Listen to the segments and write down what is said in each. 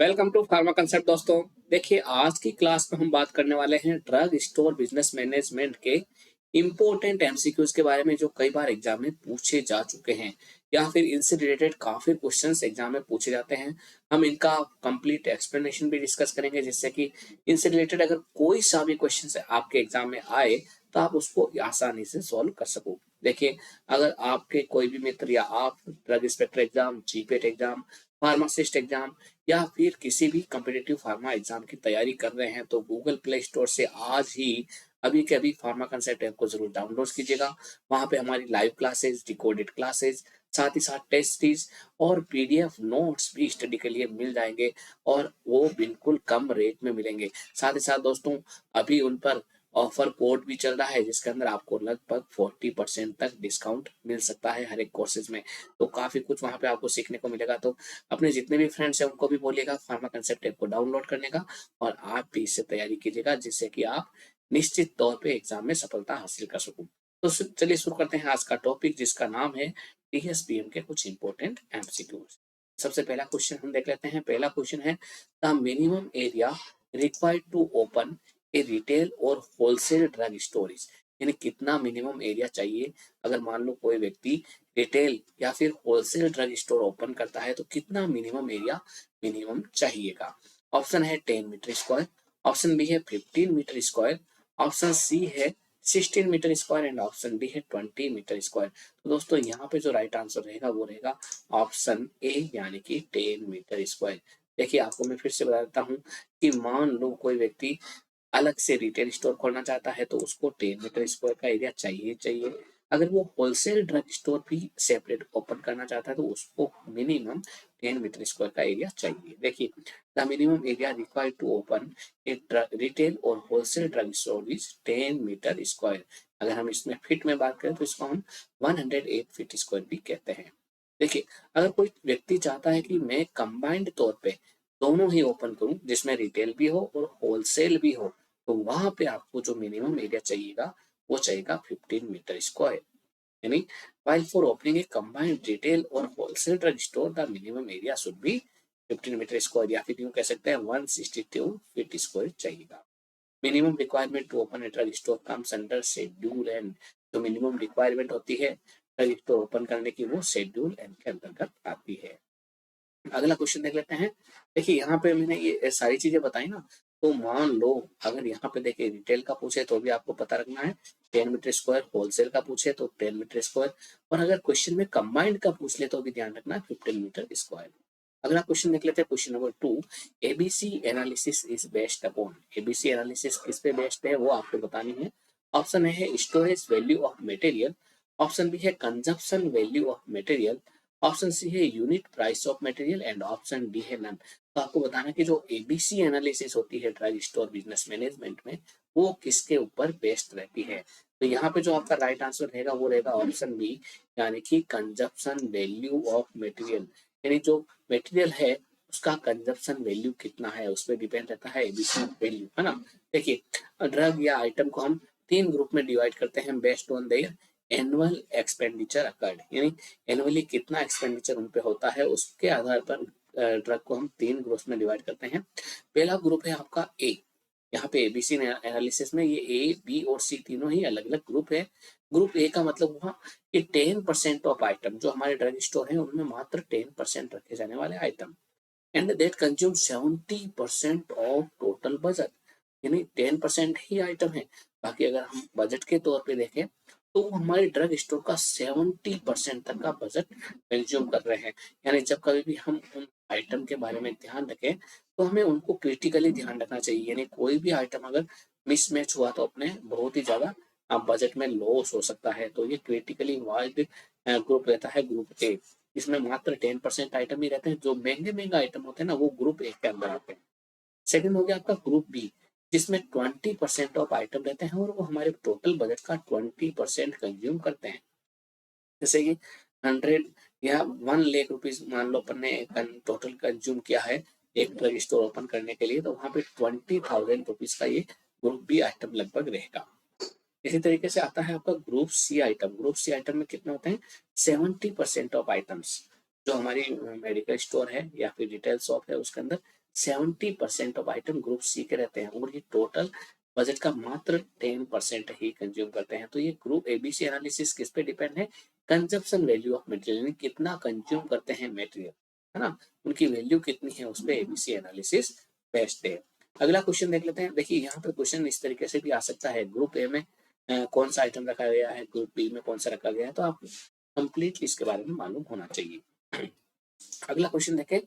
Welcome to pharma concept दोस्तों। देखिए, आज की क्लास में हम बात करने वाले हैं ड्रग स्टोर बिजनेस मैनेजमेंट के इम्पोर्टेंट एमसीक्यूज के बारे में, जो कई बार एग्जाम में पूछे जा चुके हैं या फिर इनसे रिलेटेड काफी क्वेश्चंस एग्जाम में पूछे जाते हैं। हम इनका कंप्लीट एक्सप्लेनेशन भी डिस्कस करेंगे, जिससे कि इनसे रिलेटेड अगर कोई सा भी क्वेश्चन आपके एग्जाम में आए तो आप उसको आसानी से सॉल्व कर सको। देखिए, अगर आपके कोई भी मित्र या आप drug inspector exam, GPAT exam, pharmacist exam या फिर किसी भी कॉम्पिटिटिव फार्मा एग्जाम की तैयारी कर रहे हैं, तो गूगल प्ले स्टोर से आज ही अभी के अभी फार्मा कंसेप्ट ऐप को जरूर डाउनलोड कीजिएगा। वहां पे हमारी लाइव क्लासेस, डिकोडेड क्लासेस, साथ ही साथ टेस्ट सीरीज और पीडीएफ नोट्स भी स्टडी के लिए मिल जाएंगे, और वो बिल्कुल कम रेट में मिलेंगे। साथ ही साथ दोस्तों, अभी उन पर ऑफर कोड भी चल रहा है, जिसके अंदर आपको लगभग 40% तक डिस्काउंट मिल सकता है हर एक कोर्सेज में। तो काफी कुछ वहां पे आपको सीखने को मिलेगा। तो अपने जितने भी फ्रेंड्स हैं उनको भी बोलिएगा फार्मा कंसेप्ट ऐप को डाउनलोड करने का, और आप भी इससे तैयारी कीजिएगा, जिससे कि आप निश्चित तौर पे एग्जाम में सफलता हासिल कर सको। तो चलिए शुरू करते हैं आज का टॉपिक, जिसका नाम है टीएसपीएम के कुछ इंपॉर्टेंट एमसीक्यूज। सबसे पहला क्वेश्चन हम देख लेते हैं। पहला क्वेश्चन है, the minimum area required to open a retail और होलसेल ड्रग स्टोरेज। यानी कितना मिनिमम एरिया चाहिए अगर मान लो कोई व्यक्ति रिटेल या फिर होलसेल ड्रग स्टोर ओपन करता है, तो कितना मिनिमम एरिया मिनिमम चाहिएगा। ऑप्शन है 10 मीटर स्क्वायर, ऑप्शन बी है 15 मीटर स्क्वायर, ऑप्शन सी है 16 metre square and option D है 20 मीटर स्क्वायर। तो दोस्तों, यहाँ पे जो राइट आंसर रहेगा वो रहेगा ऑप्शन ए, यानी कि 10 मीटर स्क्वायर। देखिए, आपको मैं फिर से बता देता हूँ कि मान लो कोई व्यक्ति अलग से रिटेल स्टोर खोलना चाहता है, तो उसको 10 मीटर स्क्वायर का एरिया चाहिए चाहिए। अगर वो होलसेल ड्रग स्टोर भी सेपरेट ओपन करना चाहता है, तो उसको मिनिमम 10 मीटर स्क्वायर का एरिया चाहिए। देखिए, the minimum area required to open a retail और wholesale drug store is 10 meter square. अगर हम इसमें फीट में बात करें तो इसको हम 108 फीट स्क्वायर भी कहते हैं। देखिए, अगर कोई व्यक्ति चाहता है कि मैं कंबाइंड तौर पे दोनों ही ओपन करूं, जिसमें रिटेल भी हो और होलसेल भी हो, तो वहां पे आपको जो मिनिमम एरिया चाहिएगा वो चाहिएगा 15 मीटर स्क्वायर। यानी while for opening a combined retail और wholesale drug store the minimum area should be 15 metre square, या फिर यूं कह सकते हैं 162 फीट स्क्वायर चाहिएगा। Minimum requirement to open a drug store comes under schedule N. जो मिनिमम रिक्वायरमेंट होती है ड्रग स्टोर ओपन करने की, वो शेड्यूल एन के अंतर्गत आती है। अगला क्वेश्चन देख लेते हैं। देखिए, यहाँ पे मैंने ये सारी चीजें बताई ना, तो मान लो अगर यहाँ पे देखिए रिटेल का पूछे तो भी आपको पता रखना है 10 मीटर स्क्वायर, होलसेल का पूछे तो 10 मीटर स्क्वायर, और अगर क्वेश्चन में कंबाइंड का पूछ ले तो भी ध्यान रखना है 15 मीटर स्क्वायर। अगला क्वेश्चन देख लेते हैं, question number 2। ABC analysis is based upon. ABC analysis किस पे बेस्ड है वो आपको बतानी है। ऑप्शन है storage value of material, option B है consumption value of material, option C है unit price of material and option D है नन। तो आपको बताना कि जो एबीसी एनालिसिस होती है ड्रग स्टोर बिजनेस मैनेजमेंट में, वो किसके ऊपर बेस्ड रहती है। तो यहाँ पे जो आपका राइट आंसर रहेगा वो रहेगा ऑप्शन बी, यानी कि कंजप्शन वैल्यू ऑफ मटेरियल। यानी जो मटेरियल है उसका कंजप्शन वैल्यू कितना है, उस पर डिपेंड रहता है एबीसी वैल्यू, है ना। देखिए, ड्रग या आइटम को हम 3 ग्रुप में डिवाइड करते हैं based on their annual expenditure occurred. यानी एनुअली कितना एक्सपेंडिचर उन पे होता है, उसके आधार पर ड्रग को हम 3 ग्रुप में डिवाइड करते हैं। पहला ग्रुप है आपका ए। यहाँ पे एबीसी एनालिसिस में ये ए, बी और सी तीनों ही अलग अलग ग्रुप है। ग्रुप ए का मतलब हुआ कि 10% ऑफ आइटम जो हमारे ड्रग स्टोर है उनमें मात्र 10% रखे जाने वाले item, and that consume 70% of total budget. यानी 10% ही आइटम है, बाकी अगर हम बजट के तौर पे देखें तो हमारे ड्रग स्टोर का 70% तक का बजट कंज्यूम कर रहे हैं। यानी जब कभी भी हम उन आइटम के बारे में ध्यान रखें तो हमें उनको क्रिटिकली ध्यान रखना चाहिए। यानी कोई भी आइटम अगर मिसमैच हुआ तो अपने बहुत ही ज्यादा बजट में लॉस हो सकता है। तो ये क्रिटिकली वाइड ग्रुप रहता है, ग्रुप ए। इसमें मात्र 10% आइटम ही रहते हैं। जो महंगे महंगे आइटम होते हैं ना, वो ग्रुप ए के अंदर आते हैं। सेकंड हो गया आपका ग्रुप बी, जिसमें 20% ऑफ आइटम रहते हैं और वो हमारे टोटल बजट का 20% कंज्यूम करते हैं। जैसे कि 100 या 1 लाख रुपीज मान लो अपन ने टोटल कंज्यूम किया है एक ड्रग स्टोर ओपन करने के लिए, तो वहां पे 20,000 रुपीज का ये ग्रुप बी आइटम लगभग रहेगा। इसी तरीके से आता है आपका group C item. Group C item में कितने होते हैं, 70% ऑफ आइटम्स जो हमारी मेडिकल स्टोर है या फिर रिटेल शॉप है उसके अंदर 70% ऑफ आइटम ग्रुप सी के रहते हैं और ये टोटल बजट का मात्र 10% ही कंज्यूम करते हैं। तो ये ग्रुप एबीसी एनालिसिस किस पे डिपेंड है? कंजप्शन वैल्यू ऑफ मटेरियल, कितना कंज्यूम करते हैं मटेरियल, है ना, उनकी वैल्यू कितनी है, उस पे एबीसी एनालिसिस बेस्ड है। अगला क्वेश्चन देख लेते हैं। देखिए यहाँ पे क्वेश्चन इस तरीके से भी आ सकता है, ग्रुप ए में कौन सा आइटम रखा गया है, ग्रुप बी में कौन सा रखा गया है, तो आप कंप्लीटली इसके बारे में मालूम होना चाहिए। अगला क्वेश्चन देखें,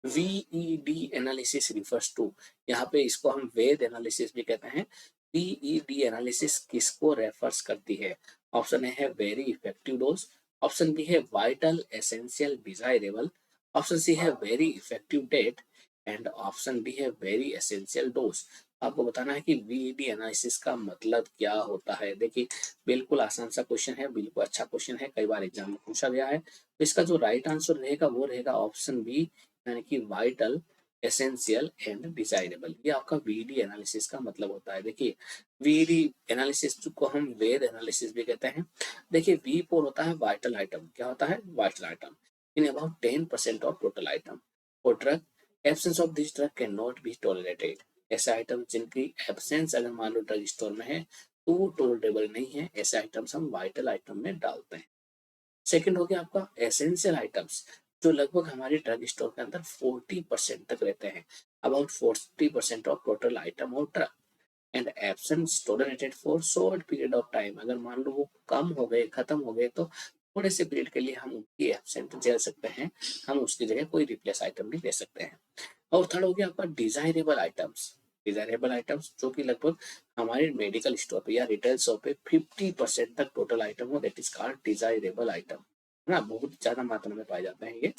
वीईडी एनालिसिस रिफर्स टू, यहाँ पे इसको हम वेद एनालिसिस भी कहते हैं। वीईडी एनालिसिस किसको रेफर्स करती है? ऑप्शन ए है very effective dose, option B है vital essential desirable, option C है very effective date and option D है वेरी एसेंशियल डोज। आपको बताना है कि वीईडी एनालिसिस का मतलब क्या होता है। देखिए बिल्कुल आसान सा क्वेश्चन है, बिल्कुल अच्छा क्वेश्चन है, कई बार एग्जाम में पूछा गया है। तो इसका जो राइट आंसर रहेगा वो रहेगा ऑप्शन बी, यानी कि वाइटल एसेंशियल एंड डिजायरेबल। ये आपका वीडी एनालिसिस का मतलब होता है। देखिए वीडी एनालिसिस को हम वेद एनालिसिस भी कहते हैं। देखिए वी फोर होता है वाइटल आइटम, क्या होता है? Vital item in about 10% of total item. और drug, absence of this drug can not be tolerated, ऐसे आइटम जिनकी एब्सेंस अगर मान लो ड्रग स्टोर में है तो वो टॉलरेबल नहीं है, ऐसे आइटम्स हम वाइटल आइटम में डालते हैं। सेकंड हो गया आपका एसेंशियल आइटम्स, जो लगभग हमारे ड्रग स्टोर के अंदर 40% तक रहते हैं, अबाउट 40% ऑफ टोटल आइटम और drug. And absence tolerated for short period of time, अगर मान लो वो कम हो गए, खत्म हो गए, तो थोड़े से पीरियड के लिए हम उनकी एब्सेंट झेल सकते हैं, हम उसकी जगह कोई रिप्लेस आइटम भी दे सकते हैं। और थर्ड हो गया आपका डिजायरेबल आइटम्स। डिजायरेबल आइटम्स जो कि लगभग हमारे मेडिकल स्टोर पे या रिटेल शॉप पे 50% तक टोटल आइटम हो, that is called desirable item, है ना, बहुत ज्यादा मात्रा में पाए जाते हैं ये।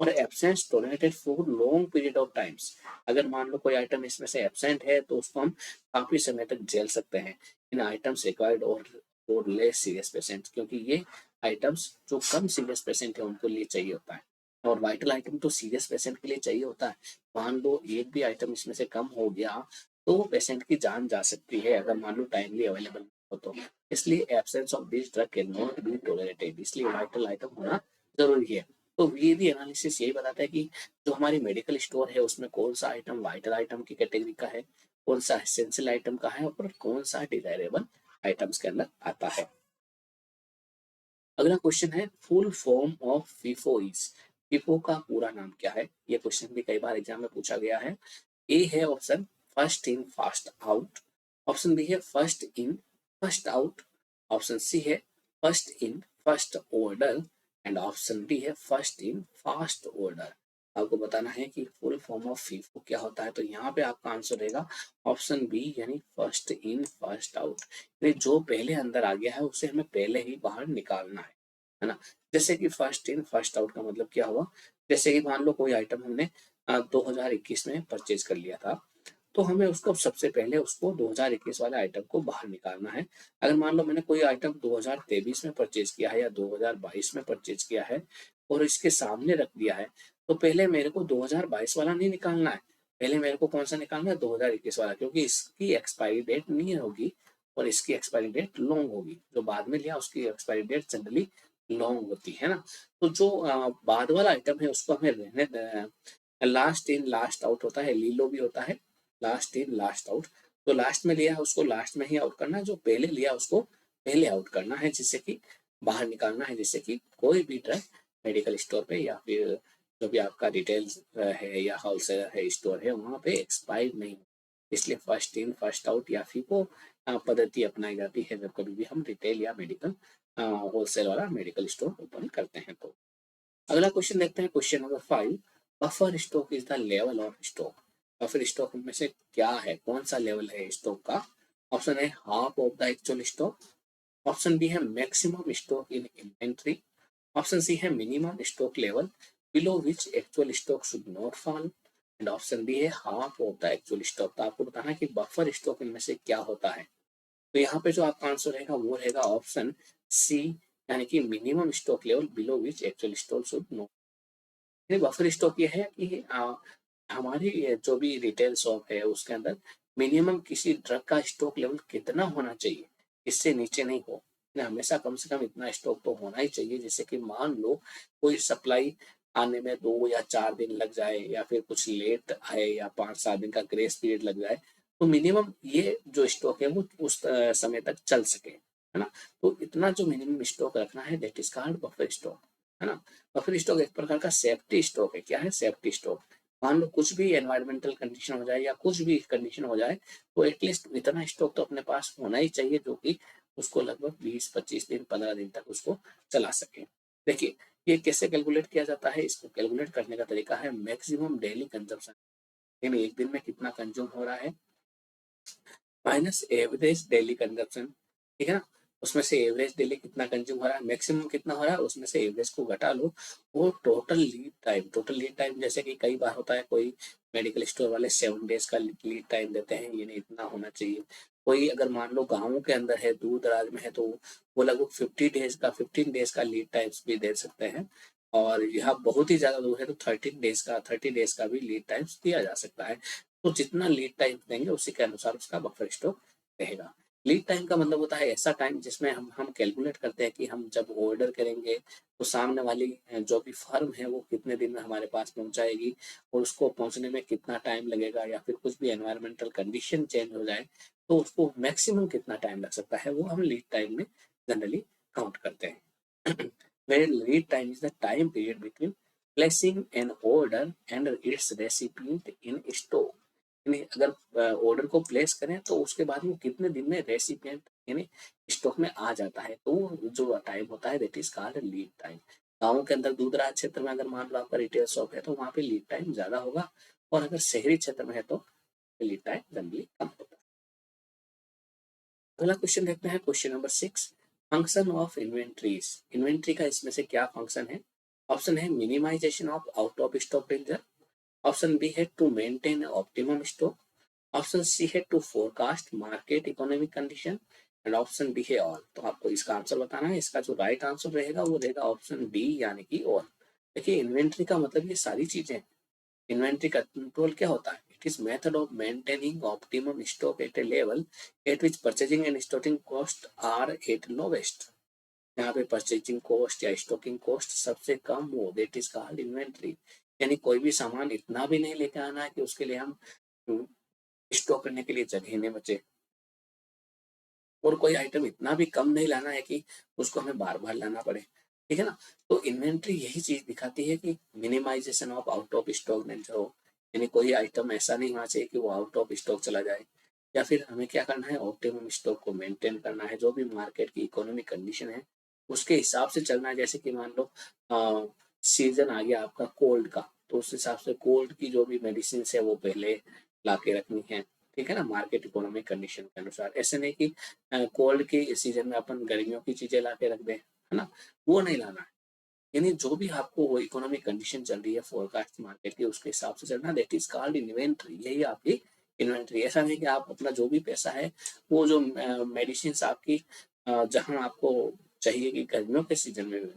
और absence tolerated for long period of times, अगर मान लो कोई आइटम इसमें से एब्सेंट है तो उसको हम काफी समय तक झेल सकते हैं। इन आइटम्स रिक्वायर्ड और लेस सीरियस पेशेंट, क्योंकि ये आइटम्स जो कम सीरियस पेशेंट है उनको लिए चाहिए होता है, और वाइटल आइटम तो सीरियस पेशेंट के लिए चाहिए होता है। मान लो एक भी आइटम इसमें से कम हो गया तो पेशेंट की जान जा सकती है, अगर मान लो टाइमली अवेलेबल हो तो। इसलिए absence of this drug can not be tolerated, इसलिए वाइटल आइटम होना जरूरी है। तो वीडी एनालिसिस यही बताता है कि जो हमारी मेडिकल स्टोर है उसमें कौन सा आइटम वाइटल आइटम की कैटेगरी का है, कौन सा एसेंशियल आइटम का है और कौन सा डिजायरेबल आइटम्स के अंदर आता है। अगला क्वेश्चन है, full form of FIFO is, FIFO का पूरा नाम क्या है? ये क्वेश्चन भी कई बार एग्जाम में पूछा गया है। ए है option first in fast out, option B है first in first out, option C है first in first order and option D है फर्स्ट इन फास्ट ऑर्डर। आपको बताना है कि फुल फॉर्म ऑफ फीफो क्या होता है, तो यहाँ पे आपका आंसर रहेगा ऑप्शन बी, यानी फर्स्ट इन फर्स्ट आउट। यानी जो पहले अंदर आ गया है उसे हमें पहले ही बाहर निकालना है ना। जैसे कि फर्स्ट इन फर्स्ट आउट का मतलब क्या हुआ? जैसे कि मान लो कोई आइटम हमने 2021 में परचेज कर लिया था, तो हमें उसको सबसे पहले उसको 2021 वाले आइटम को बाहर निकालना है। अगर मान लो मैंने कोई आइटम 2023 में परचेज किया है या 2022 में परचेज किया है और इसके सामने रख दिया है, तो पहले मेरे को 2022 वाला नहीं निकालना है, पहले मेरे को कौन सा निकालना है? 2021 वाला, क्योंकि इसकी एक्सपायरी डेट नहीं होगी और इसकी एक्सपायरी डेट लॉन्ग होगी। जो बाद में लिया उसकी एक्सपायरी डेट जनरली लॉन्ग होती है ना। तो जो बाद वाला आइटम है उसको हमें रहने, लास्ट इन लास्ट आउट होता है, लीलो भी होता है लास्ट इन लास्ट आउट। तो लास्ट में लिया है उसको लास्ट में ही आउट करना है, जो पहले लिया उसको पहले आउट करना है, जिससे कि बाहर निकालना है, जिससे कि कोई भी ड्रग मेडिकल स्टोर पे या फिर जो भी आपका रिटेल है या होलसेलर है स्टोर है वहां पे एक्सपायर नहीं। इसलिए फर्स्ट इन फर्स्ट आउट या फीफो पद्धति अपनाई जाती है जब कभी भी हम रिटेल या मेडिकल होलसेल वाला मेडिकल स्टोर ओपन करते हैं। तो अगला क्वेश्चन देखते हैं, question number 5, buffer stock is the level of stock. Buffer stock में से क्या है, कौन सा लेवल है स्टॉक का? ऑप्शन है half of the actual stock, option B है maximum stock in inventory, option C है minimum stock level below which actual stock should not fall and option D है half of the actual stock. तो आपको बताना है कि buffer stock इनमें से क्या होता है। तो यहाँ पे जो आपका आंसर रहेगा वो रहेगा ऑप्शन सी, यानी कि minimum stock level below which actual stock should not. Buffer stock ये है कि हमारी जो भी रिटेल शॉप है उसके अंदर मिनिमम किसी ड्रग का स्टॉक लेवल कितना होना चाहिए, इससे नीचे नहीं हो, हमेशा कम से कम इतना स्टॉक तो होना ही चाहिए, जैसे कि मान लो कोई सप्लाई आने में 2 या 4 दिन लग जाए या फिर कुछ लेट आए या 5-7 दिन का ग्रेस पीरियड लग जाए, तो मिनिमम ये जो स्टॉक है वो उस समय तक चल सके, है ना? तो इतना जो मिनिमम स्टॉक रखना है that is called buffer stock, है ना? बफर स्टॉक एक प्रकार का सेफ्टी स्टॉक है। क्या है सेफ्टी स्टॉक? मान लो कुछ भी एनवायरमेंटल कंडीशन हो जाए या कुछ भी कंडीशन हो जाए, तो एटलीस्ट इतना स्टॉक तो अपने पास होना ही चाहिए जो कि उसको लगभग 20-25 दिन 15 दिन तक उसको चला सके। देखिए ये कैसे कैलकुलेट किया जाता है? इसको कैलकुलेट करने का तरीका है मैक्सिमम डेली कंजम्पशन, यानी एक दिन में कितना कंज्यूम हो रहा है माइनस एवरेज डेली कंजप्शन, ठीक है ना? उसमें से एवरेज डेली कितना कंज्यूम हो रहा है, मैक्सिमम कितना हो रहा है, उसमें से एवरेज को घटा लो। और टोटल लीड टाइम जैसे कि कई बार होता है कोई मेडिकल स्टोर वाले 7 डेज का लीड टाइम देते हैं, ये नहीं इतना होना चाहिए। कोई अगर मान लो गाँव के अंदर है, दूर दराज में है, तो वो लगभग 15 डेज का लीड टाइम्स भी दे सकते हैं। और यहाँ बहुत ही ज्यादा दूर है तो 30 डेज का भी लीड टाइम्स दिया जा सकता है। तो जितना लीड टाइम देंगे उसी के अनुसार उसका बफर स्टॉक रहेगा। लीड टाइम का मतलब होता है ऐसा टाइम जिसमें हम कैलकुलेट करते हैं कि हम जब ऑर्डर करेंगे तो सामने वाली जो भी फर्म है वो कितने दिन में हमारे पास पहुंचाएगी और उसको पहुंचने में कितना टाइम लगेगा, या फिर कुछ भी एनवायरमेंटल कंडीशन चेंज हो जाए तो उसको मैक्सिमम कितना टाइम लग सकता है, वो हम लीड टाइम में जनरली काउंट करते हैं। Where lead time is the time period between placing an order and its recipient in store, यानी अगर ऑर्डर को प्लेस करें तो उसके बाद वो कितने दिन में रेसिपिएंट यानी स्टॉक में आ जाता है, तो जो टाइम होता है that is called lead time. गाँव के अंदर दूर दराज क्षेत्र में अगर मान लो आपका रिटेल शॉप है तो वहाँ पे लीड टाइम ज्यादा होगा, और अगर शहरी क्षेत्र में है तो लीड टाइम जनरली कम होता है। अगला क्वेश्चन देखते हैं, question number 6, function of inventories. Inventory का इसमें से क्या फंक्शन है? ऑप्शन है minimization of out of stock danger, option B है to maintain optimum stock, option C है to forecast market economic condition, and option D है ऑल। तो आपको इसका आंसर बताना है। इसका जो राइट आंसर रहेगा वो रहेगा ऑप्शन डी यानी कि ऑल। देखिए इन्वेंट्री का मतलब ये सारी चीजें। इन्वेंट्री का कंट्रोल क्या होता है? It is method of maintaining optimum stock at a level at which purchasing and storing cost are at lowest. यहाँ पे परचेजिंग कॉस्ट या स्टॉकिंग कॉस्ट सबसे कम हो, दैट इज कॉल्ड इन्वेंट्री। यानी कोई भी सामान इतना भी नहीं लेके आना है कि उसके लिए हम स्टॉक करने के लिए जगह नहीं बचे, और कोई आइटम इतना भी कम नहीं लाना है कि उसको हमें बार बार लाना पड़े, ठीक है ना? तो इन्वेंट्री यही चीज दिखाती है कि minimisation of out of stock danger हो, यानी कोई आइटम ऐसा नहीं होना चाहिए कि वो आउट ऑफ स्टॉक चला जाए। या फिर हमें क्या करना है, ऑप्टिमम स्टॉक को मेंटेन करना है, जो भी मार्केट की इकोनॉमिक कंडीशन है उसके हिसाब से चलना है। जैसे कि मान लो सीजन आ गया आपका कोल्ड का, तो उस हिसाब से कोल्ड की जो भी मेडिसिन है वो पहले ला के रखनी है, ठीक है ना, मार्केट इकोनॉमिक कंडीशन के अनुसार। ऐसे नहीं कि कोल्ड के सीजन में अपन गर्मियों की चीजें ला के रख दें, है ना, वो नहीं लाना है। यानी जो भी आपको वो इकोनॉमिक कंडीशन चल रही है फोरकास्ट मार्केट की उसके हिसाब से चलना, दैट इज कॉल्ड इन्वेंट्री। यही आपकी इन्वेंट्री। ऐसा नहीं कि आप अपना जो भी पैसा है वो जो मेडिसिन आपकी जहां आपको चाहिए कि गर्मियों के सीजन में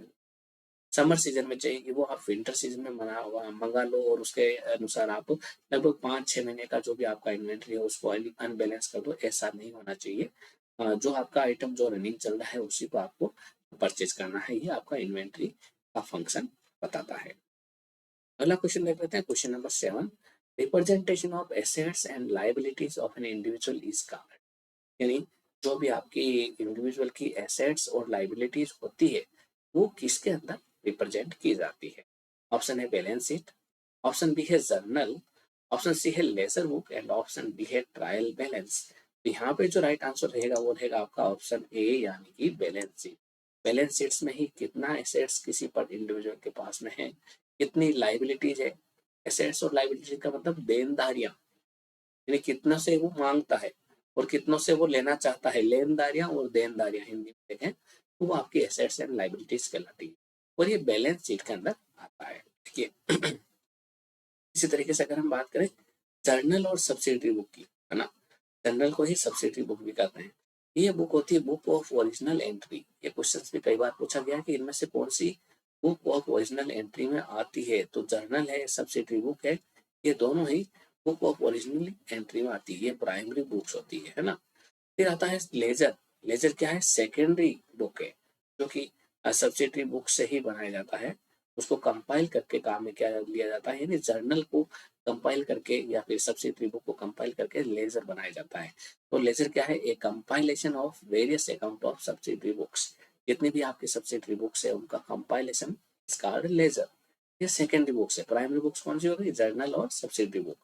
समर सीजन में चाहिए कि वो आप विंटर सीजन में मंगा लो, और उसके अनुसार आप लगभग 5-6 महीने का जो भी आपका इन्वेंट्री है उसको अनबैलेंस कर दो। ऐसा नहीं होना चाहिए। जो आपका आइटम जो रनिंग चल रहा है उसी को आपको परचेज करना है। ये आपका इन्वेंट्री का फंक्शन बताता है। अगला क्वेश्चन देख लेते हैं, question number 7, representation of assets and liabilities of an individual is called, यानी जो भी आपकी इंडिविजुअल की एसेट्स और लाइबिलिटीज होती है वो किसके अंदर रिप्रेजेंट की जाती है? ऑप्शन है बैलेंस शीट, ऑप्शन बी है जर्नल, ऑप्शन सी है laser book, and option D है ट्रायल बैलेंस। तो यहाँ पे जो राइट आंसर रहेगा वो रहेगा आपका ऑप्शन ए यानी कि बैलेंस शीट। बैलेंस शीट्स में ही कितना एसेट्स किसी पर इंडिविजुअल के पास में है, कितनी लाइबिलिटीज है। एसेट्स और लाइबिलिटीज का मतलब देनदारियां, यानी कितना से वो मांगता है और कितनों से वो लेना चाहता है। लेनदारियां और देनदारियां हिंदी में देखें तो वो आपकी एसेट्स एंड लाइबिलिटीज कहलाती है, और ये बैलेंस शीट के अंदर आता है। देखिए इसी तरीके से अगर हम बात करें जर्नल और सब्सिडरी बुक की, है ना, जर्नल को ही सब्सिडरी बुक भी कहते हैं। ये बुक होती है बुक ऑफ ओरिजिनल एंट्री। ये क्वेश्चन भी कई बार पूछा गया है कि इनमें से कौन सी बुक ऑफ ओरिजिनल एंट्री में आती है, तो जर्नल है सब्सिडरी बुक है, ये दोनों ही बुक ऑफ ओरिजिनल एंट्री में आती है। ये प्राइमरी बुक्स होती है ना। फिर आता है लेजर। लेजर क्या है? सेकेंडरी बुक है, जो कि सब्सिडरी बुक से ही बनाया जाता है। उसको कंपाइल करके काम में क्या लिया जाता है, यानी जर्नल को कंपाइल करके या फिर सब्सिडरी बुक को कंपाइल करके लेजर बनाया जाता है। तो लेजर क्या है, एक compilation of various account of subsidiary books. जितनी भी आपकी सब्सिडरी बुक्स है उनका कंपाइलेशन इज कॉल्ड लेजर। ये सेकेंडरी बुक्स है। प्राइमरी बुक्स कौन सी होगी, जर्नल और सब्सिडरी बुक।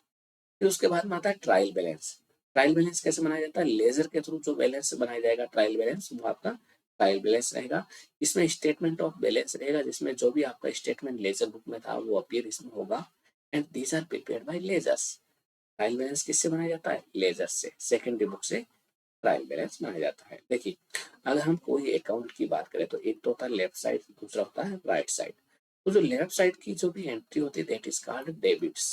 फिर उसके बाद में आता है ट्रायल बैलेंस। ट्रायल बैलेंस कैसे बनाया जाता है, लेजर के थ्रू जो बैलेंस बनाया जाएगा ट्रायल बैलेंस, वो आपका ट्रायल बैलेंस रहेगा। इसमें स्टेटमेंट ऑफ बैलेंस रहेगा, जिसमें जो भी आपका स्टेटमेंट लेजर बुक में था वो अपीयर इसमें होगा। And these are prepared by ledgers. Trial balance किससे बनाया जाता है, लेजर से। सेकेंडरी बुक से ट्रायल बैलेंस बनाया जाता है। देखिए, अगर हम कोई अकाउंट की बात करें तो एक तो होता है लेफ्ट साइड, दूसरा होता है राइट साइड। तो जो लेफ्ट साइड की जो भी एंट्री होती है that is called debits.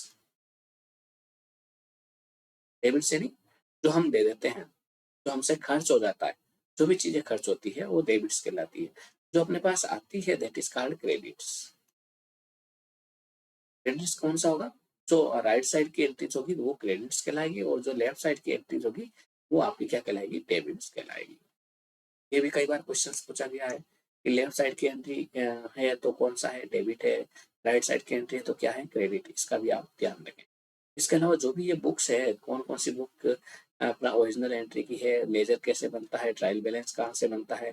Debits यानी जो हम दे देते हैं, जो हमसे खर्च हो जाता है, जो भी चीजें खर्च होती है वो डेबिट्स कहलाती है। जो अपने पास आती है that is called credits. Credits कौन सा होगा, जो राइट साइड की एंट्रीज होगी वो क्रेडिट्स कहलाएगी, और जो लेफ्ट साइड की एंट्रीज होगी वो आपकी क्या कहलाएगी, डेबिट्स कहलाएगी। ये भी कई बार क्वेश्चन पूछा गया है कि लेफ्ट साइड की एंट्री है तो कौन सा है, डेबिट है। राइट साइड की एंट्री है तो क्या है, क्रेडिट। इसका भी आप ध्यान रखें। इसके अलावा जो भी ये बुक्स है, कौन कौन सी बुक अपना ओरिजिनल एंट्री की है, लेजर कैसे बनता है, ट्रायल बैलेंस कहाँ से बनता है।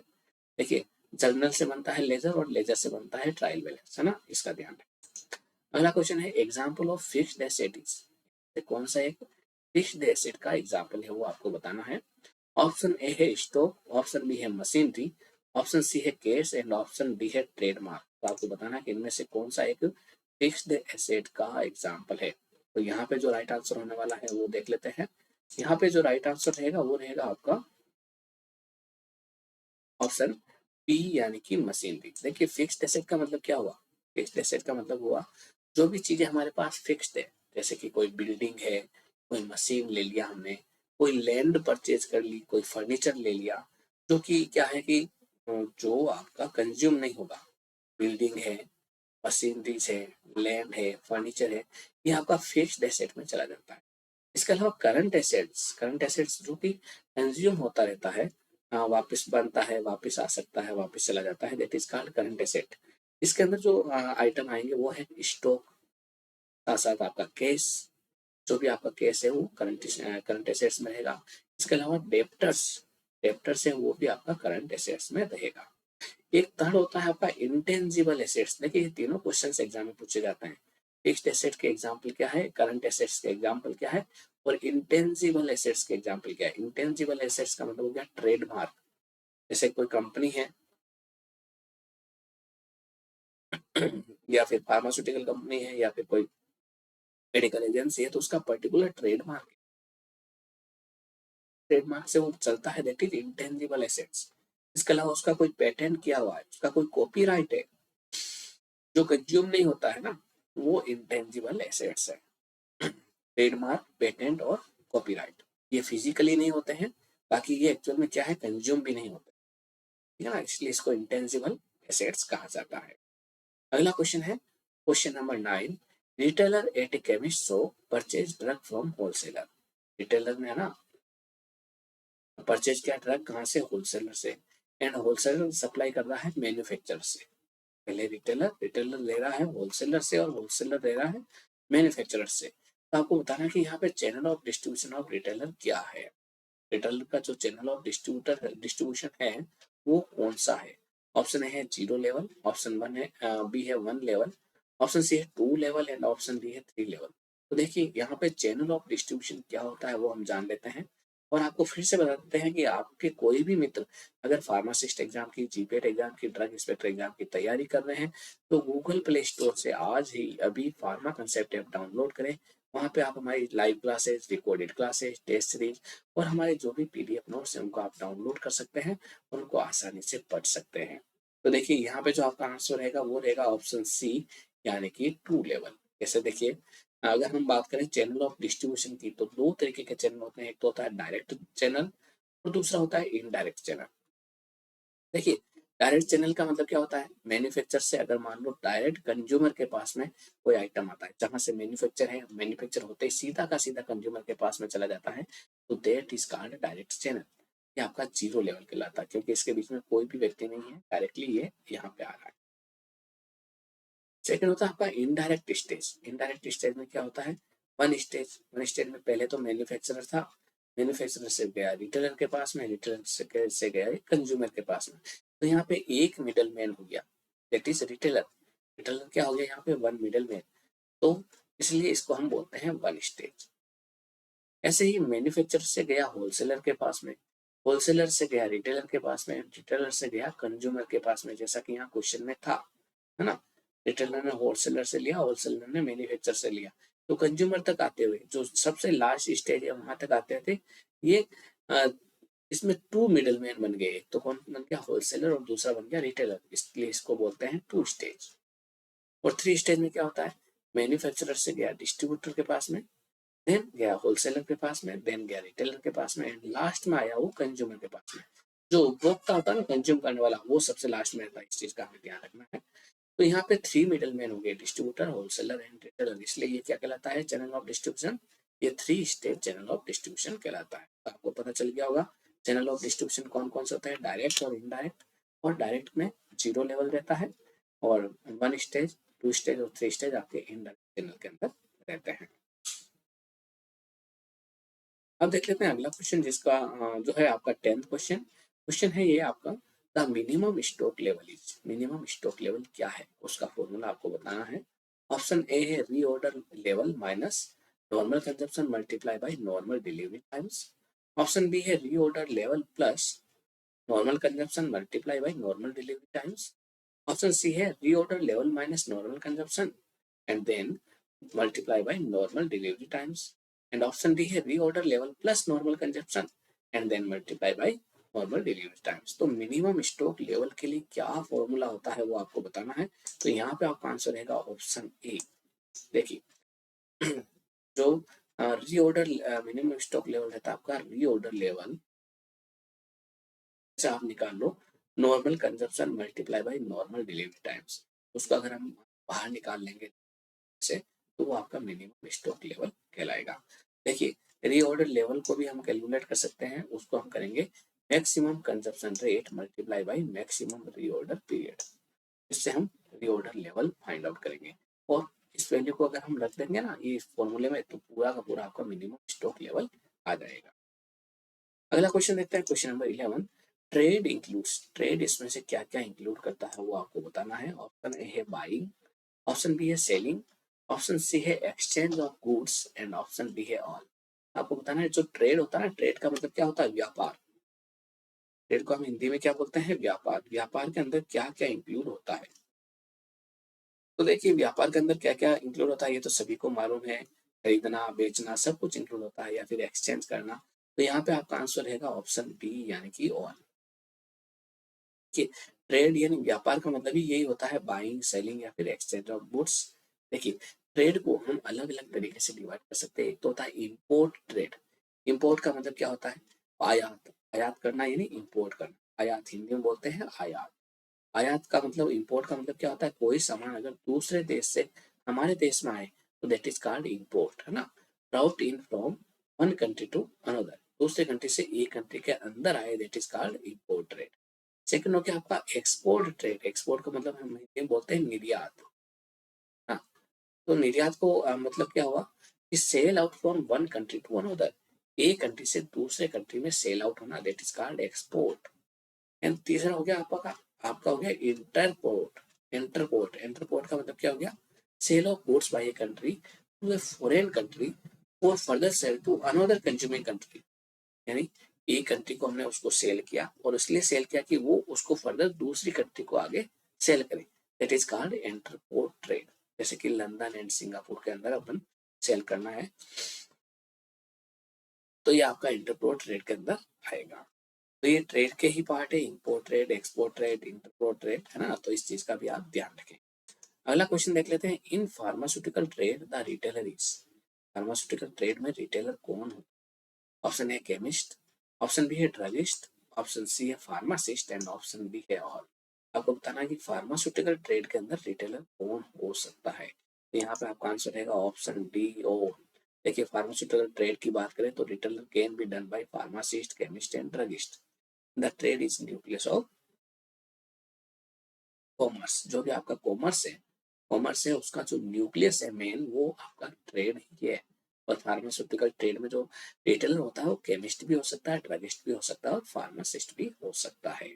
देखिए, जर्नल से बनता है लेजर और लेजर से बनता है ट्रायल बैलेंस, है ना, इसका ध्यान रखें। अगला क्वेश्चन है example of fixed asset is. कौन सा एक फिक्स्ड एसेट का एग्जाम्पल है वो आपको बताना है। ऑप्शन ए है स्टॉक, ऑप्शन बी है मशीनरी, ऑप्शन सी है कैश एंड ऑप्शन डी है ट्रेडमार्क। तो आपको बताना है कि इनमें से कौन सा एक फिक्स्ड एसेट का एग्जाम्पल है। तो यहाँ पे जो राइट आंसर होने वाला है वो देख लेते हैं। यहाँ पे जो राइट आंसर रहेगा वो रहेगा आपका ऑप्शन बी, यानी कि मशीनरी। देखिए, फिक्स्ड एसेट का मतलब क्या हुआ, फिक्स्ड एसेट का मतलब हुआ जो भी चीजें हमारे पास फिक्स्ड है, जैसे कि कोई बिल्डिंग है, कोई मशीन ले लिया हमने, कोई लैंड परचेज कर ली, कोई फर्नीचर ले लिया, जो कि क्या है कि जो आपका कंज्यूम नहीं होगा। बिल्डिंग है, मशीनरीज है, लैंड है, फर्नीचर है, ये आपका फिक्स्ड एसेट में चला जाता है। इसके अलावा करंट एसेट्स जो कि कंज्यूम होता रहता है, वापस बनता है, वापस आ सकता है, वापस चला जाता है, that is called current asset. इसके अंदर जो आइटम आएंगे वो है स्टॉक, साथ साथ आपका कैश। जो भी आपका कैश है वो करंट एसेट्स में रहेगा। इसके अलावा डेप्टर्स, डेप्टर्स है वो भी आपका करंट एसेट्स में रहेगा। एक थर्ड होता है आपका इंटेंजिबल एसेट्स। देखिए, ये तीनों क्वेश्चन एग्जाम में पूछे जाते हैं। फिक्स्ड एसेट के एग्जाम्पल क्या है, करंट एसेट्स के एग्जाम्पल क्या है, और इंटेंजिबल एसेट्स के एग्जाम्पल क्या है। इंटेंजिबल एसेट्स का मतलब हो गया ट्रेडमार्क। जैसे कोई कंपनी है या फिर फार्मास्यूटिकल कंपनी है या फिर कोई मेडिकल एजेंसी है, तो उसका पर्टिकुलर ट्रेडमार्क, ट्रेडमार्क से वो चलता है, दैट इज इंटेंजिबल एसेट्स। इसके अलावा उसका कोई पेटेंट किया हुआ है, उसका कोई कॉपीराइट है जो कंज्यूम नहीं होता है ना, वो इंटेंजिबल एसेट्स है। ट्रेडमार्क, पेटेंट और कॉपीराइट ये फिजिकली नहीं होते हैं, बाकी ये एक्चुअल में क्या है, कंज्यूम भी नहीं होते, ठीक है ना, इसलिए इसको इंटेंजिबल एसेट्स कहा जाता है। अगला क्वेश्चन है question number 9। Retailer at a chemist shop purchase drug from wholesaler. Retailer ने ना परचेज किया ड्रग कहाँ से, होलसेलर से। एंड होलसेलर सप्लाई कर रहा है मैन्युफैक्चरर से। पहले रिटेलर रिटेलर ले रहा है होलसेलर से और होलसेलर ले रहा है मैन्युफैक्चरर से। तो आपको बताना है कि यहाँ पे channel of distribution of retailer क्या है। रिटेलर का जो चैनल ऑफ डिस्ट्रीब्यूशन है वो कौन सा है। ऑप्शन ए है 0 लेवल, ऑप्शन वन है बी है 1 लेवल, ऑप्शन सी है 2 लेवल एंड ऑप्शन डी है 3 लेवल। तो देखिए, यहाँ पे चैनल ऑफ डिस्ट्रीब्यूशन क्या होता है वो हम जान लेते हैं। और आपको फिर से बता देते हैं कि आपके कोई भी मित्र अगर फार्मासिस्ट एग्जाम की, जीपीएट एग्जाम की, ड्रग इंस्पेक्टर एग्जाम की तैयारी कर रहे हैं तो गूगल प्ले स्टोर से आज ही अभी फार्मा कंसेप्ट ऐप डाउनलोड करें। वहाँ पे आप हमारी live classes, recorded classes, test series और हमारे जो भी पीडीएफ नोट्स हैं उनको आप डाउनलोड कर सकते हैं और उनको आसानी से पढ़ सकते हैं। तो देखिए, यहाँ पे जो आपका आंसर रहेगा वो रहेगा ऑप्शन सी, यानी कि 2 लेवल। जैसे देखिए, अगर हम बात करें चैनल ऑफ डिस्ट्रीब्यूशन की तो दो तरीके के चैनल होते हैं, एक तो होता है डायरेक्ट चैनल और दूसरा होता है इनडायरेक्ट चैनल। देखिए, डायरेक्ट चैनल का मतलब क्या होता है, मैन्युफैक्चर से अगर मान लो डायरेक्ट कंज्यूमर के पास में कोई आइटम आता है, जहां से मैन्युफैक्चर है, मैन्युफैक्चर होते ही सीधा का सीधा कंज्यूमर के पास में चला जाता है, तो that is called direct channel. ये आपका 0 लेवल कहलाता है, क्योंकि इसके बीच में कोई भी व्यक्ति नहीं है, डायरेक्टली ये यहाँ पे आ रहा है। सेकंड होता है आपका इनडायरेक्ट स्टेज। इनडायरेक्ट स्टेज में क्या होता है, वन स्टेज में पहले तो मैन्युफैक्चरर था, मैन्युफैक्चरर से गया रिटेलर के पास में, रिटेलर से गया कंज्यूमर के पास में। तो यहाँ पे एक मिडल मैन हो गया, दैट इज रिटेलर। रिटेलर क्या हो गया यहाँ पे, वन मिडल मैन। तो इसलिए इसको हम बोलते हैं वन स्टेज। ऐसे ही मैन्युफैक्चरर से गया होलसेलर के पास में, होलसेलर से गया रिटेलर के पास में, रिटेलर से गया कंज्यूमर के पास में, जैसा कि यहाँ क्वेश्चन में था, है ना। रिटेलर ने होलसेलर से लिया, होलसेलर ने मैन्युफैक्चरर से लिया। तो कंज्यूमर तक आते हुए जो सबसे लास्ट स्टेज है वहां तक आते थे ये इसमें टू मिडल मैन बन गए। एक तो कौन बन गया, होलसेलर, और दूसरा बन गया रिटेलर, इसलिए इसको बोलते हैं टू स्टेज। और थ्री स्टेज में क्या होता है, मैन्युफैक्चरर से गया डिस्ट्रीब्यूटर के पास में, देन गया होलसेलर के पास में, देन गया रिटेलर के पास में, एंड लास्ट में आया वो कंज्यूमर के पास में। जो उपभोक्ता होता है ना, कंज्यूम करने वाला, वो सबसे लास्ट में रहता है। इस चीज का हमें ध्यान रखना है। तो यहाँ पे थ्री मिडल मैन हो गए, डिस्ट्रीब्यूटर, होलसेलर एंड रिटेलर, इसलिए ये क्या कहलाता है, चैनल ऑफ डिस्ट्रीब्यूशन। ये three stage channel of distribution कहलाता है। तो आपको पता चल गया होगा चैनल ऑफ डिस्ट्रीब्यूशन कौन कौन से होते हैं, डायरेक्ट और इनडायरेक्ट। और डायरेक्ट में जीरो लेवल रहता है, और वन स्टेज, टू स्टेज और थ्री स्टेज आपके इनडायरेक्ट चैनल के अंदर रहते हैं। अब देख लेते हैं अगला क्वेश्चन, जिसका जो है आपका 10th क्वेश्चन। क्वेश्चन है ये आपका, the minimum stock level is, minimum stock level क्या है, उसका फॉर्मूला आपको बताना है। ऑप्शन ए है reorder level minus normal consumption multiply by normal delivery times. Option B है reorder level plus normal consumption multiply by normal delivery times. Option C है reorder level minus normal consumption and then multiply by normal delivery times. And option D है reorder level plus normal consumption and then multiply by normal delivery times. तो minimum stock level के लिए क्या formula होता है वो आपको बताना है। तो यहाँ पे आपका आंसर रहेगा ऑप्शन ए। देखिए जो रीऑर्डर मिनिमम स्टॉक लेवल रहता है आपका, रीऑर्डर लेवल से आप निकाल लो normal consumption multiply by normal delivery times. उसको अगर हम बाहर निकाल लेंगे से, तो वो आपका मिनिमम स्टॉक लेवल कहलाएगा। देखिए रीऑर्डर लेवल को भी हम कैलकुलेट कर सकते हैं, उसको हम करेंगे maximum consumption rate multiply by maximum reorder period. इससे हम रीऑर्डर लेवल फाइंड आउट करेंगे, और इस वैल्यू को अगर हम रख देंगे ना ये फॉर्मूले में, तो पूरा का पूरा आपका मिनिमम स्टॉक लेवल आ जाएगा। अगला क्वेश्चन देखते हैं, question number 11। Trade includes, trade इसमें से क्या क्या इंक्लूड करता है वो आपको बताना है। ऑप्शन ए है बाइंग, ऑप्शन बी है सेलिंग, ऑप्शन सी है exchange of goods and option D है ऑल। आपको बताना है जो ट्रेड होता है ना, ट्रेड का मतलब क्या होता है, व्यापार। ट्रेड को हम हिंदी में क्या बोलते हैं, व्यापार। व्यापार के अंदर क्या क्या इंक्लूड होता है, तो देखिए व्यापार के अंदर क्या क्या इंक्लूड होता है ये तो सभी को मालूम है, खरीदना बेचना सब कुछ इंक्लूड होता है, या फिर एक्सचेंज करना। तो यहाँ पे आपका आंसर रहेगा ऑप्शन बी यानी कि ऑल। कि ट्रेड यानी व्यापार का मतलब ही यही होता है, बाइंग सेलिंग या फिर एक्सचेंज ऑफ गुड्स। देखिए ट्रेड को हम अलग अलग तरीके से डिवाइड कर सकते हैं। एक तो होता है इंपोर्ट ट्रेड। इंपोर्ट का मतलब क्या होता है, आयात, आयात करना यानी इंपोर्ट करना। आयात हिंदी में बोलते हैं आयात। आयात का मतलब, इंपोर्ट का मतलब क्या होता है, कोई सामान अगर दूसरे देश से हमारे देश में आए तो दैट इज कॉल्ड इंपोर्ट, है ना। Route in from one country to another, दूसरे कंट्री से एक कंट्री के अंदर आए, that is called import trade. Second हो गया आपका एक्सपोर्ट ट्रेड। एक्सपोर्ट का मतलब हम हिंदी में बोलते हैं निर्यात। हाँ, तो निर्यात को मतलब क्या हुआ कि sell out from one country to another, एक कंट्री से दूसरे कंट्री में सेल आउट होना, that is called export. And तीसरा हो गया आपका हो गया इंटरपोर्ट। इंटरपोर्ट, इंटरपोर्ट का मतलब क्या हो गया, sale of goods by a country to a foreign country for further sale to another consuming country. यानी एक कंट्री को हमने उसको सेल किया, और इसलिए सेल किया कि वो उसको फर्दर दूसरी कंट्री को आगे सेल करे, that is called interport trade. जैसे कि लंदन एंड सिंगापुर के अंदर अपन सेल करना है, तो ये आपका इंटरपोर्ट ट्रेड के अंदर आएगा। तो ये ट्रेड के ही पार्ट है, import trade, export trade, entrepot trade, है ना। तो इस चीज का भी आप ध्यान रखें। अगला क्वेश्चन देख लेते हैं, in pharmaceutical trade the retailer is, pharmaceutical trade में रिटेलर कौन हो। Option A chemist, option B है ड्रगिस्ट, ऑप्शन सी है फार्मासिस्ट एंड ऑप्शन डी है ऑल। आपको बताना है कि फार्मास्यूटिकल ट्रेड के अंदर रिटेलर कौन हो सकता है। तो यहाँ पे आपका आंसर रहेगा ऑप्शन डी ओ। देखिए फार्मास्यूटिकल ट्रेड की बात करें तो retailer can be done by pharmacist, chemist and druggist. The trade is nucleus of commerce. जो भी आपका कॉमर्स है कॉमर्स है उसका जो न्यूक्लियस है मेन वो आपका ट्रेड ही है। और फार्मास्यूटिकल ट्रेड में जो रिटेलर होता है वो केमिस्ट भी हो सकता है, ड्रगिस्ट भी हो सकता है और फार्मासिस्ट भी हो सकता है।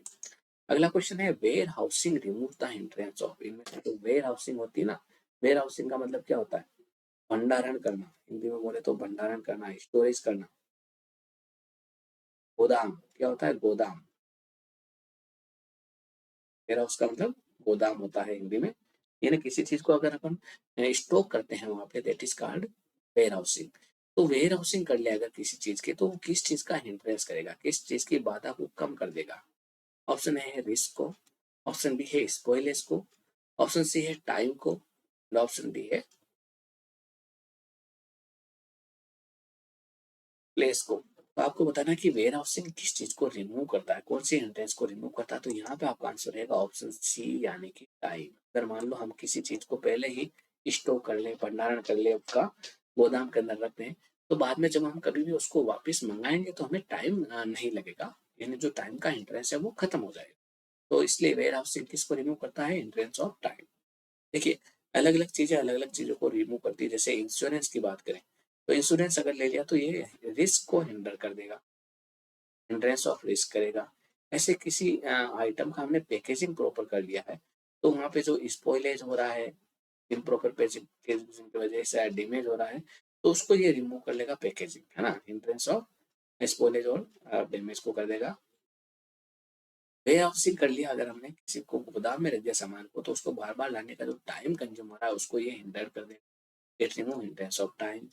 अगला क्वेश्चन है warehousing remove the hindrance of. इनमें से जो वेयर हाउसिंग होती है ना, वेयर हाउसिंग का मतलब क्या होता है? भंडारण करना, हिंदी में बोले तो भंडारण करना, स्टोरेज करना। गोदाम क्या होता है? गोदाम। वेयर हाउस का मतलब गोदाम होता है हिंदी में। यानी किसी चीज को अगर अपन स्टॉक करते हैं वहां पे, that is called warehousing. तो वेयर हाउसिंग कर लिया अगर किसी चीज की, तो वो किस चीज का हिंड्रेंस करेगा, किस चीज की बाधा को कम कर देगा? ऑप्शन ए है रिस्क को, ऑप्शन बी है स्पॉइलेज को, ऑप्शन सी है टाइम को, और ऑप्शन डी है प्लेस को। तो आपको बताना है कि वेयर हाउसिंग किस चीज को रिमूव करता है, कौन सी हिंड्रेंस को रिमूव करता है। तो यहाँ पे आपका आंसर रहेगा ऑप्शन सी यानी कि टाइम। अगर मान लो हम किसी चीज को पहले ही स्टोर कर ले, भंडारण कर ले, उसका गोदाम के अंदर रख दें, तो बाद में जब हम कभी भी उसको वापस मंगाएंगे तो हमें टाइम नहीं लगेगा, यानी जो टाइम का हिंड्रेंस है वो खत्म हो जाएगा। तो इसलिए वेयर हाउसिंग किसको रिमूव करता है? Hindrance of time. देखिए अलग अलग चीजें अलग अलग चीजों को रिमूव करती है। जैसे इंश्योरेंस की बात करें तो इंश्योरेंस अगर ले लिया तो ये रिस्क को हिंडर कर देगा, हिंड्रेंस ऑफ रिस्क करेगा। ऐसे किसी आइटम का हमने पैकेजिंग प्रॉपर कर लिया है तो वहां पे जो स्पॉइलेज हो रहा है, इम्प्रॉपर पैकेजिंग की वजह से डैमेज हो रहा है, तो उसको ये रिमूव कर लेगा पैकेजिंग, है ना, हिंड्रेंस ऑफ स्पॉइलेज और डैमेज को कर देगा। वे हाउसिंग कर लिया अगर हमने किसी को गोदाम में रख दिया सामान को, तो उसको बार बार लाने का जो टाइम कंज्यूम हो रहा है उसको ये हिंडर कर देगा, it remove hindrance of time.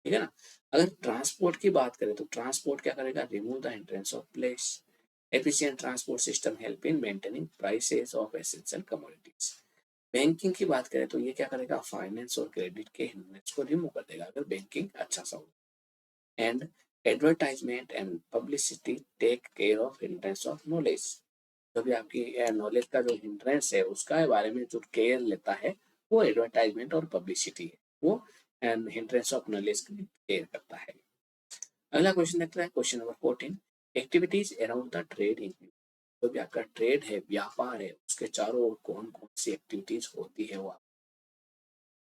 ठीक है ना। अगर ट्रांसपोर्ट की बात करें तो ट्रांसपोर्ट क्या करेगा? Remove the hindrance of place. Efficient transport system help in maintaining prices of essential commodities. Banking की बात करें तो ये क्या करेगा? फाइनेंस और क्रेडिट के हिंड्रेंस को रिमूव कर देगा अगर बैंकिंग अच्छा सा हो। And advertisement and publicity take care of hindrance of knowledge. जो भी आपकी नॉलेज का जो हिंड्रेंस है उसका बारे में जो केयर लेता है वो एडवर्टाइजमेंट और पब्लिसिटी है, वो एंड हिंड्रेंस ऑफ नॉलेज की केयर करता है। अगला क्वेश्चन देखते हैं, question number 14। Activities around the trade in. जो भी आपका ट्रेड है, व्यापार है, उसके चारों ओर कौन कौन सी एक्टिविटीज होती है वो।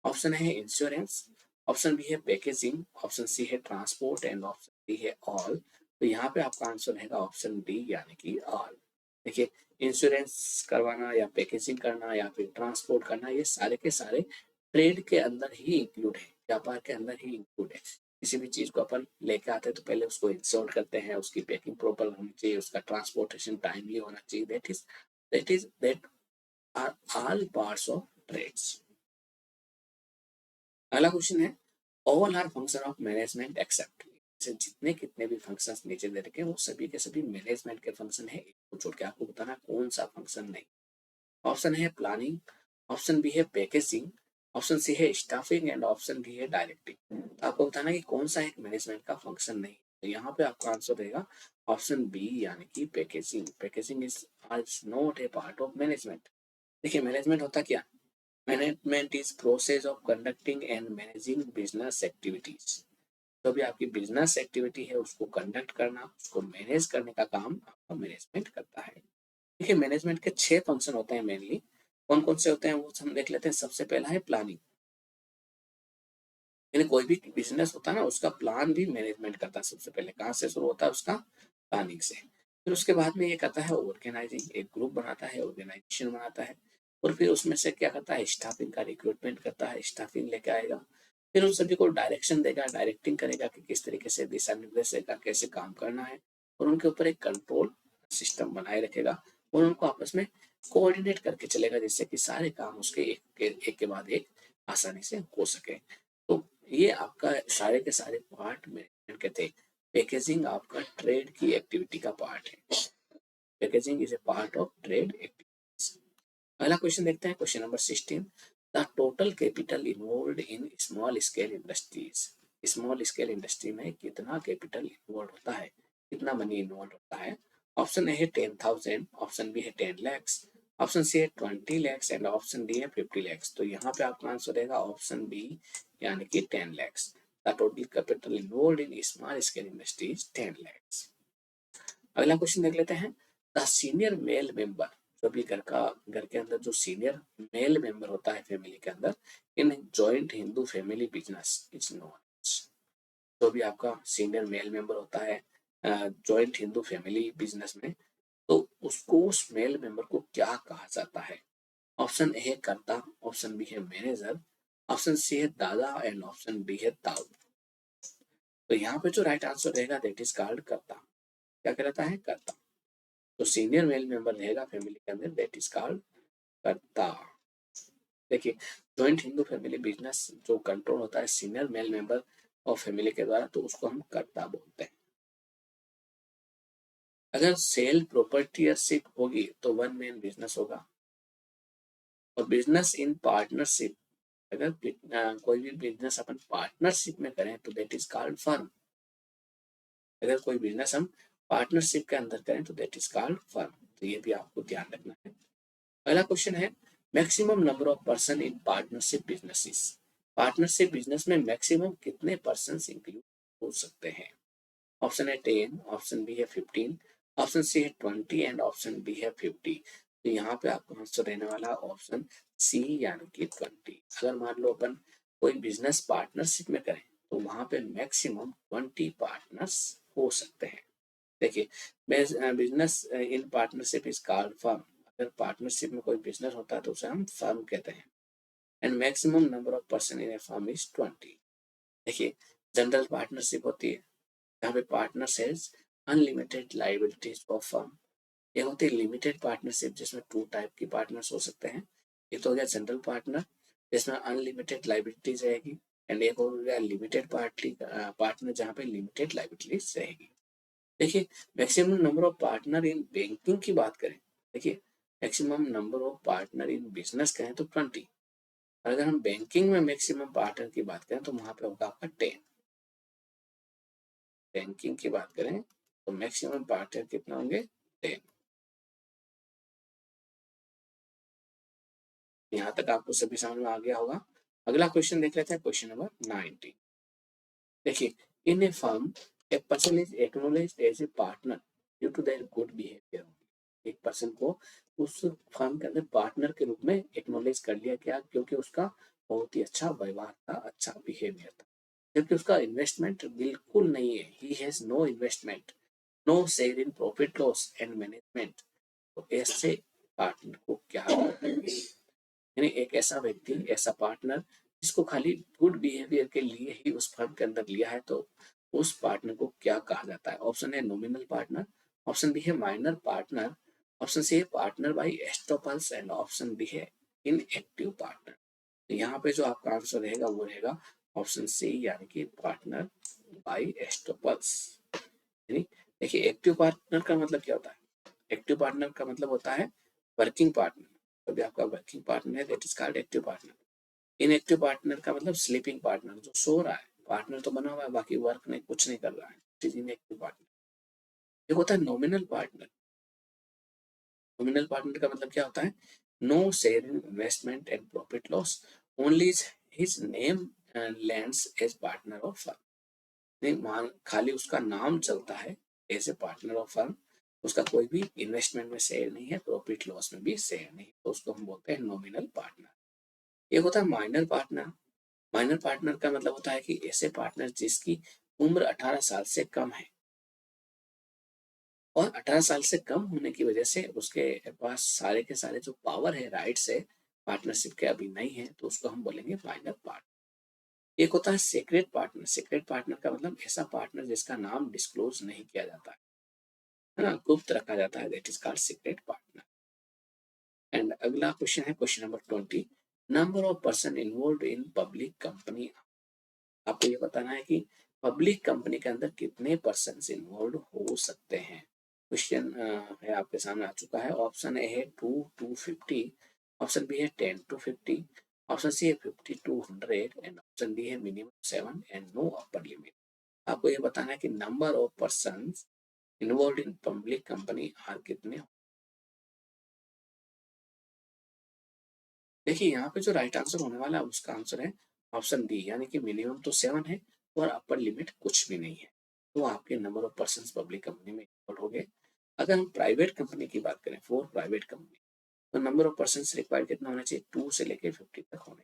ऑप्शन है इंश्योरेंस, ऑप्शन बी है पैकेजिंग, ऑप्शन सी है ट्रांसपोर्ट एंड ऑप्शन डी है ऑल। तो यहाँ पे आपका आंसर रहेगा ऑप्शन डी यानी कि ऑल। देखिए इंश्योरेंस करवाना या पैकेजिंग करना या फिर ट्रांसपोर्ट करना, ये सारे के सारे ट्रेड के अंदर ही इंक्लूड है, व्यापार के अंदर ही इंक्लूड है। किसी भी चीज को अपन लेके आते हैं तो पहले उसको इंश्योर करते हैं, उसकी पैकिंग प्रॉपर होनी चाहिए, उसका ट्रांसपोर्टेशन टाइमली होना चाहिए। That are all parts of trades. अगला क्वेश्चन है all are function of management except. जितने कितने भी फंक्शंस नीचे दे रखे हैं वो सभी के सभी मैनेजमेंट के फंक्शन है, एक को छोड़ के आपको बताना कौन सा फंक्शन नहीं। ऑप्शन है प्लानिंग, ऑप्शन बी है पैकेजिंग, ऑप्शन सी है स्टाफिंग एंड ऑप्शन डी है डायरेक्टिंग। तो आपको बताना कि कौन सा एक मैनेजमेंट का फंक्शन नहीं। तो यहाँ पे आपका आंसर रहेगा ऑप्शन बी यानी कि packaging. Packaging is not a part of management. देखिए मैनेजमेंट होता क्या? Management is process of conducting and managing business activities. जो भी आपकी बिजनेस एक्टिविटी है उसको कंडक्ट करना, उसको मैनेज करने का काम आपका मैनेजमेंट करता है। देखिए मैनेजमेंट के 6 फंक्शन होते हैं मेनली। कौन कौन से होते हैं वो हम देख लेते हैं। सबसे पहला है प्लानिंग, यानी कोई भी बिजनेस होता है ना उसका प्लान भी मैनेजमेंट करता है। सबसे पहले कहाँ से शुरू होता है? उसका प्लानिंग से। फिर उसके बाद में ये करता है ऑर्गेनाइजिंग, एक ग्रुप बनाता है, ऑर्गेनाइजेशन बनाता है। और फिर उसमें से क्या करता है? स्टाफिंग का रिक्रूटमेंट करता है, स्टाफिंग लेके आएगा। फिर उन सभी को डायरेक्शन देगा, डायरेक्टिंग करेगा कि किस तरीके से दिशा निर्देश देगा, कैसे काम करना है। और उनके ऊपर एक कंट्रोल सिस्टम बनाए रखेगा और उनको आपस में कोऑर्डिनेट करके चलेगा जिससे कि सारे काम उसके एक के बाद एक आसानी से हो सके। तो ये आपका सारे के सारे पार्ट मैनेजमेंट के थे। पैकेजिंग आपका ट्रेड की एक्टिविटी का पार्ट है। Packaging is a part of trade activities. अगला क्वेश्चन देखते हैं, question number 16। The total capital involve in small scale industries. Small scale industry में कितना कैपिटल इन्वॉल्व होता है, कितना मनी इन्वॉल्व होता है? ऑप्शन ए है 10,000, ऑप्शन बी है 10 लैक्स, ऑप्शन सी है 20 लैक्स एंड ऑप्शन डी है 50 लैक्स। तो यहाँ पे आपका आंसर रहेगा ऑप्शन बी यानी कि 10 lakhs. The total capital involve in small scale industries 10 lakhs. अगला क्वेश्चन देख लेते हैं। द सीनियर मेल मेंबर, कभी घर के अंदर जो सीनियर मेल मेंबर होता है फैमिली के अंदर, in joint Hindu family business is known. जो भी आपका सीनियर मेल मेंबर होता है जॉइंट हिंदू फैमिली बिजनेस में, तो उसको उस मेल मेंबर को क्या कहा जाता है? ऑप्शन ए है कर्ता, ऑप्शन बी है मैनेजर, ऑप्शन सी है दादा एंड ऑप्शन डी है ताऊ। तो यहाँ पे जो राइट आंसर रहेगा दैट इज कॉल्ड कर्ता। क्या कहलाता है? कर्ता। तो सीनियर मेल मेंबर रहेगा फैमिली के अंदर दैट इज कॉल्ड कर्ता। देखिए, जॉइंट हिंदू फैमिली बिजनेस जो कंट्रोल होता है सीनियर मेल मेंबर और फैमिली के द्वारा, तो उसको हम कर्ता बोलते हैं। अगर सेल प्रोपर्टीयरशिप होगी तो वन मैन बिजनेस होगा, और बिजनेस इन पार्टनरशिप, अगर कोई भी बिजनेस अपन पार्टनरशिप में करें तो दैट इज कॉल्ड फर्म। अगर कोई बिजनेस हम पार्टनरशिप के अंदर करें तो दैट इज कॉल्ड फर्म। तो ये भी आपको ध्यान रखना है। पहला क्वेश्चन है maximum number of person in partnership businesses. Partnership business में मैक्सिमम कितने पर्सन इंक्लूड हो सकते हैं? ऑप्शन है 10, ऑप्शन बी है 15, ऑप्शन सी है 20 एंड ऑप्शन डी है 50। तो यहाँ पे आपको आंसर रहने वाला ऑप्शन सी यानी कि 20। अगर मान लो अपन कोई बिजनेस पार्टनरशिप में करें तो वहां पे मैक्सिमम 20 पार्टनर्स हो सकते हैं। देखिए, business in partnership is called firm. अगर पार्टनरशिप में कोई बिजनेस होता है तो उसे हम फर्म कहते हैं। And maximum number of person in a firm is 20। देखिए, जनरल पार्टनरशिप होती है जहाँ पे partners has unlimited liabilities of firm. ये होती है लिमिटेड पार्टनरशिप जिसमें 2 टाइप की पार्टनर्स हो सकते हैं। एक तो हो गया जनरल पार्टनर जिसमें अनलिमिटेड लाइबिलिटीज रहेगी, एंड एक हो गया लिमिटेड पार्टनर जहाँ पे लिमिटेड लाइबिलिटीज रहेगी। देखिए, maximum number of partner in banking की बात करें, देखिए maximum number of partner in business कहें तो 20। अगर हम बैंकिंग में मैक्सिमम पार्टनर की बात करें तो वहां पे होगा आपका 10। बैंकिंग की बात करें तो मैक्सिमम पार्टनर कितना होंगे? 10। यहाँ तक आपको सभी समझ में आ गया होगा। अगला क्वेश्चन देख लेते हैं, क्वेश्चन नंबर 19। देखिए, in a firm a person is acknowledged as a partner due to their good behaviour. एक पर्सन को उस फर्म के अंदर पार्टनर के रूप में एक्नॉलेज कर लिया गया क्योंकि उसका बहुत ही अच्छा व्यवहार था, अच्छा बिहेवियर था। जबकि उसका इन्वेस्टमेंट बिल्कुल नहीं है, he has no investment, no share in profit loss and management. तो ऐसे पार्टनर को क्या कहेंगे? यानी एक ऐसा व्यक्ति, ऐसा पार्टनर जिसको खाली गुड बिहेवियर के लिए ही उस फर्म के अंदर लिया है, तो उस पार्टनर को क्या कहा जाता है? ऑप्शन है नॉमिनल पार्टनर, ऑप्शन बी है माइनर पार्टनर, ऑप्शन सी है partner by estoppels and option D है इनएक्टिव पार्टनर। तो यहाँ पे जो आपका आंसर रहेगा वो रहेगा ऑप्शन सी यानी कि पार्टनर बाय एस्टोपल्स। यानी देखिए, एक्टिव पार्टनर का मतलब क्या होता है? एक्टिव पार्टनर का मतलब होता है वर्किंग पार्टनर। तो भी आपका वर्किंग पार्टनर है that is called active partner. Inactive partner का मतलब स्लीपिंग पार्टनर, जो सो रहा है। पार्टनर तो बना हुआ है, बाकी वर्क नहीं, कुछ नहीं कर रहा है, इट इज इनएक्टिव पार्टनर। एक होता है नॉमिनल पार्टनर। नॉमिनल पार्टनर का मतलब क्या होता है? No share in investment and profit loss, only his name lends as partner of firm. नहीं, मान खाली उसका नाम चलता है as a partner of firm, उसका कोई भी इन्वेस्टमेंट में शेयर नहीं है, प्रॉफिट लॉस में भी शेयर नहीं, तो उसको हम बोलते हैं नॉमिनल पार्टनर। एक होता है माइनर पार्टनर। माइनर पार्टनर का मतलब होता है कि ऐसे पार्टनर जिसकी उम्र 18 साल से कम है, और 18 साल से कम होने की वजह से उसके पास सारे के सारे जो पावर है, राइट्स है, पार्टनरशिप के अभी नहीं है, तो उसको हम बोलेंगे माइनर पार्टनर। एक होता है सीक्रेट पार्टनर। सीक्रेट पार्टनर का मतलब ऐसा पार्टनर जिसका नाम डिस्क्लोज नहीं किया जाता है ना, गुप्त रखा जाता है, that is called secret partner. And अगला क्वेश्चन है question number 20। Number of person involve in public company. आपको ये बताना है कि पब्लिक कंपनी के अंदर कितने पर्सन इन्वॉल्व हो सकते हैं। क्वेश्चन है आपके सामने आ चुका है। ऑप्शन ए है 2 to 50, ऑप्शन बी है 10 to 50, ऑप्शन सी है 50 to 100 एंड ऑप्शन डी है minimum 7 and no upper limit. आपको ये बताना है कि number of person involve in public company are कितने। देखिए, यहाँ पे जो राइट आंसर होने वाला है उसका आंसर है ऑप्शन डी, यानी कि मिनिमम तो 7 है और अपर लिमिट कुछ भी नहीं है। तो आपके number of person public company में इन्वॉल्व हो गए। अगर हम प्राइवेट कंपनी की बात करें, फॉर प्राइवेट कंपनी, तो नंबर ऑफ पर्सन रिक्वायर्ड कितना होना चाहिए, 2 से लेकर 50 तक होने।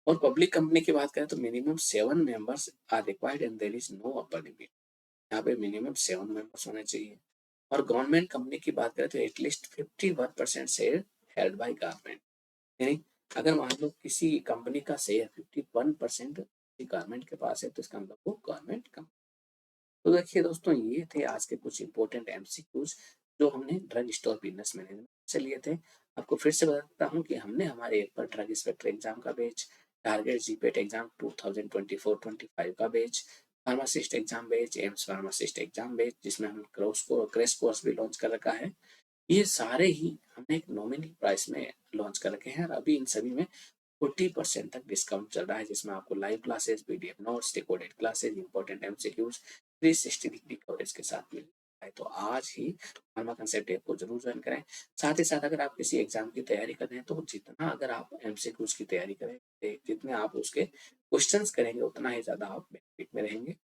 और पब्लिक कंपनी की बात करें तो minimum 7 members are required and there is no upper limit. यहाँ पे मिनिमम 7 मेंबर्स होने चाहिए। और गवर्नमेंट कंपनी की बात करें तो at least 51% share held by government. यानी अगर मान लो किसी कंपनी का शेयर 51% गवर्नमेंट के पास है तो इसका मतलब वो गवर्नमेंट कंपनी। तो देखिए दोस्तों, ये थे आज के कुछ इंपॉर्टेंट एमसीक्यूज जो हमने ड्रग स्टोर बिजनेस मैनेजमेंट से लिए थे। आपको फिर से बताता हूँ कि हमने हमारे ऐप पर ड्रग इंस्पेक्टर एग्जाम का बैच, टारगेट जीपेट एग्जाम 2024-25 का batch, pharmacist exam batch, AIIMS pharmacist exam batch जिसमें हम क्रैश कोर्स भी लॉन्च कर रखा है, ये सारे ही हमने एक नॉमिनल प्राइस में लॉन्च कर रखे हैं। और अभी इन सभी में 40% तक डिस्काउंट चल रहा है, जिसमें आपको live classes, PDF notes, recorded classes, important MCQs 360 degree coverage के साथ मिल रहा है। तो आज ही फार्मा कंसेप्ट ऐप को जरूर ज्वाइन करें। साथ ही साथ अगर आप किसी एग्जाम की तैयारी कर रहे हैं तो जितना अगर आप एमसीक्यूज की तैयारी करें, जितने आप उसके क्वेश्चंस करेंगे उतना ही ज्यादा आप बेनिफिट में रहेंगे।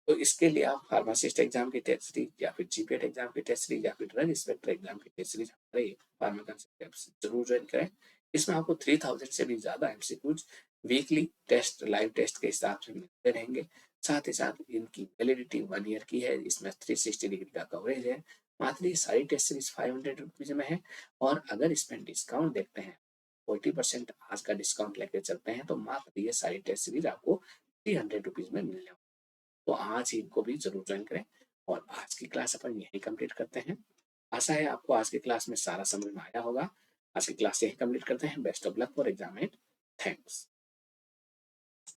तो इसके लिए आप फार्मासिस्ट एग्जाम की टेस्ट सीरीज या फिर जीपीएट एग्जाम की टेस्ट सीरीज या फिर ड्रग इंस्पेक्टर एग्जाम की टेस्ट सीरीज हमारे फार्मा कंसेप्ट ऐप से जरूर ज्वाइन करें। इसमें आपको 3000 से भी ज्यादा MCQs weekly test, live test के हिसाब से मिलते रहेंगे। साथ ही साथ इनकी वैलिडिटी 1 ईयर की है। इसमें 360 डिग्री का कवरेज है। मात्र ये सारी टेस्ट सीरीज 500 रुपीज में है। और अगर इसमें डिस्काउंट देखते हैं, 40% आज का डिस्काउंट लेकर चलते हैं, तो मात्र ये सारी टेस्ट सीरीज आपको 300 रुपीज में मिलने। तो आज ही इनको भी जरूर ज्वाइन करें। और आज की क्लास अपन यही कंप्लीट करते हैं। आशा है आपको आज की क्लास में सारा समझ में आया होगा। आज की क्लास यही कंप्लीट करते हैं। Best of luck for exam and thanks.